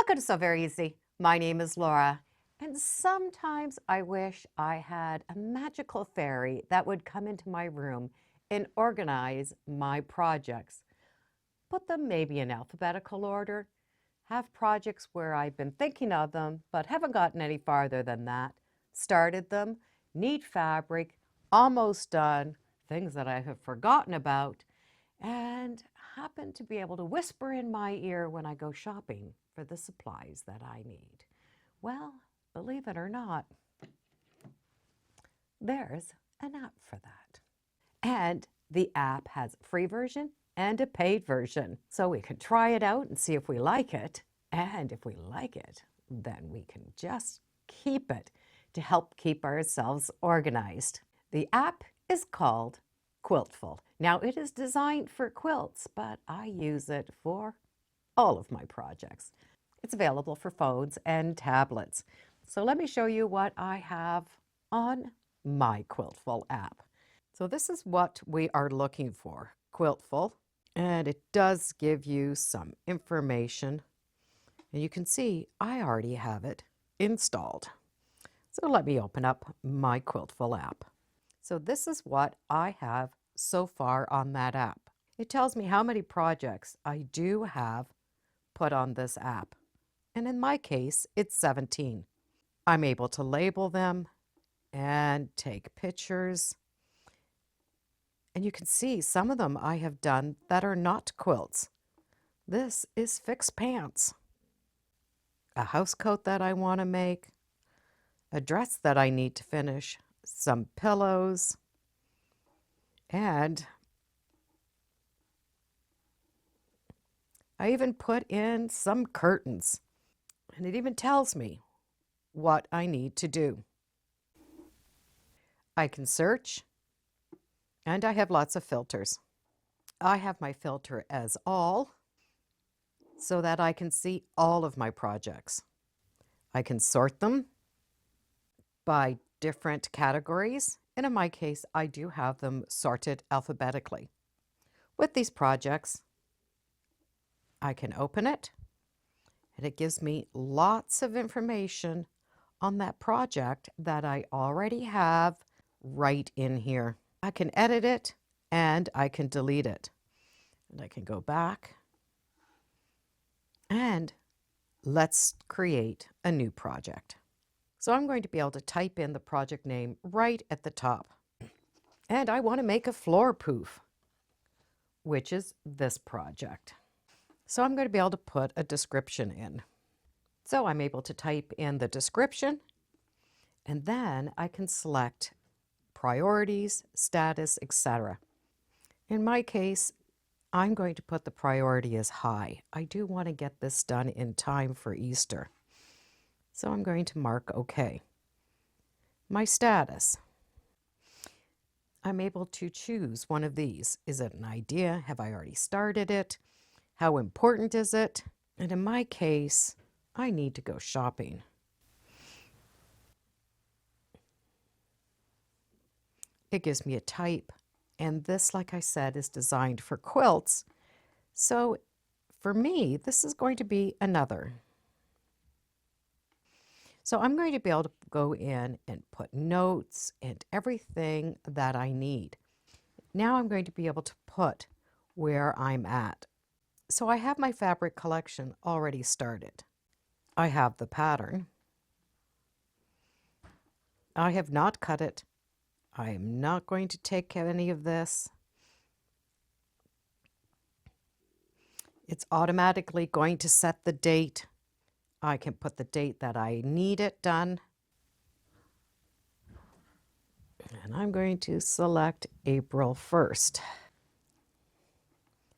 Welcome to So Very Easy. My name is Laura, and sometimes I wish I had a magical fairy that would come into my room and organize my projects. Put them maybe in alphabetical order, have projects where I've been thinking of them but haven't gotten any farther than that, started them, need fabric, almost done, things that I have forgotten about, and happen to be able to whisper in my ear when I go shopping for the supplies that I need. Well, believe it or not, there's an app for that. And the app has a free version and a paid version. So we can try it out and see if we like it. And if we like it, then we can just keep it to help keep ourselves organized. The app is called Quiltful. Now, it is designed for quilts, but I use it for all of my projects. It's available for phones and tablets. So let me show you what I have on my Quiltful app. So this is what we are looking for, Quiltful, and it does give you some information. And you can see I already have it installed. So let me open up my Quiltful app. So this is what I have so far on that app. It tells me how many projects I do have put on this app. And in my case, it's 17. I'm able to label them and take pictures. And you can see some of them I have done that are not quilts. This is fixed pants, a house coat that I want to make, a dress that I need to finish, some pillows, and I even put in some curtains. And it even tells me what I need to do. I can search, and I have lots of filters. I have my filter as all, so that I can see all of my projects. I can sort them by different categories, and in my case, I do have them sorted alphabetically. With these projects, I can open it, and it gives me lots of information on that project that I already have right in here. I can edit it, and I can delete it. And I can go back, and let's create a new project. So I'm going to be able to type in the project name right at the top. And I want to make a floor poof, which is this project. So I'm going to be able to put a description in. So I'm able to type in the description, and then I can select priorities, status, etc. In my case, I'm going to put the priority as high. I do want to get this done in time for Easter. So I'm going to mark OK. My status. I'm able to choose one of these. Is it an idea? Have I already started it? How important is it? And in my case, I need to go shopping. It gives me a type. And this, like I said, is designed for quilts. So for me, this is going to be another. So I'm going to be able to go in and put notes and everything that I need. Now I'm going to be able to put where I'm at. So I have my fabric collection already started. I have the pattern. I have not cut it. I am not going to take any of this. It's automatically going to set the date. I can put the date that I need it done. And I'm going to select April 1st.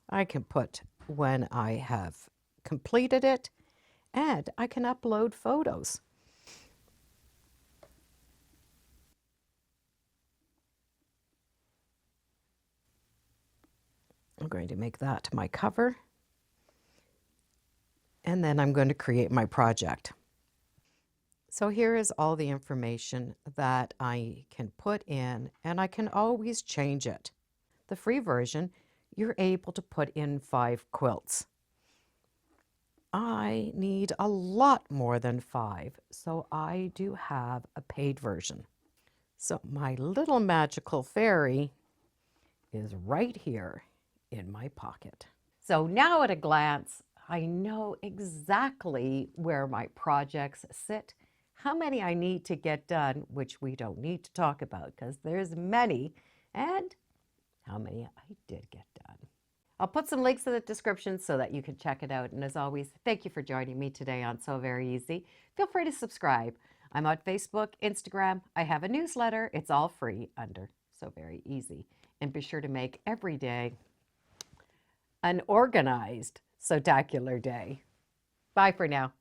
I can put when I have completed it, and I can upload photos. I'm going to make that my cover. And then I'm going to create my project. So here is all the information that I can put in, and I can always change it. The free version, you're able to put in 5 quilts. I need a lot more than 5, so I do have a paid version. So my little magical fairy is right here in my pocket. So now at a glance, I know exactly where my projects sit, how many I need to get done, which we don't need to talk about because there's many, and how many I did get done. I'll put some links in the description so that you can check it out. And as always, thank you for joining me today on So Very Easy. Feel free to subscribe. I'm on Facebook, Instagram. I have a newsletter. It's all free under So Very Easy. And be sure to make every day an organized, spectacular day. Bye for now.